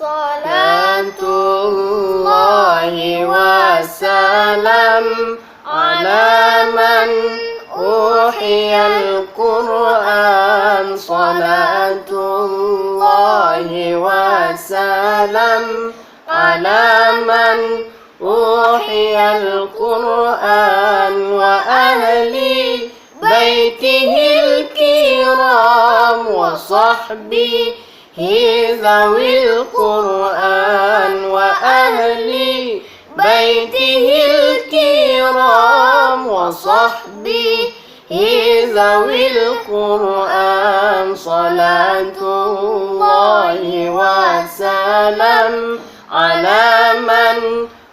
صلاة الله وسلام على من أوحي القرآن. صلاة الله وسلام على من أوحي القرآن وأهل بيته الكرام وصحبه ذوي القرآن وأهل بيته الكرام وصحبه ذوي القرآن. صلاة الله وسلام على من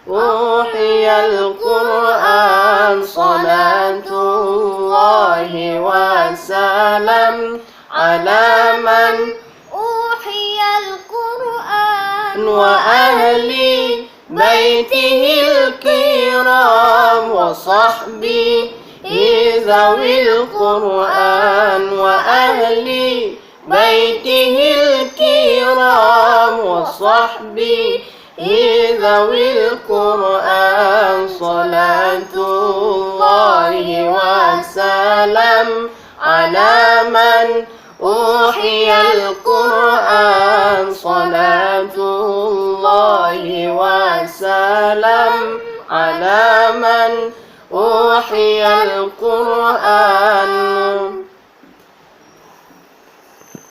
أوحي القرآن. صلاة الله وسلام على من أوحي القرآن وأهل بيته الكرام وصحبه ذوي القرآن وأهل بيته الكرام وصحبه ذوي القرآن. صلاة الله وسلام على من أوحي القرآن. صلاة الله وسلام على من أوحي القرآن.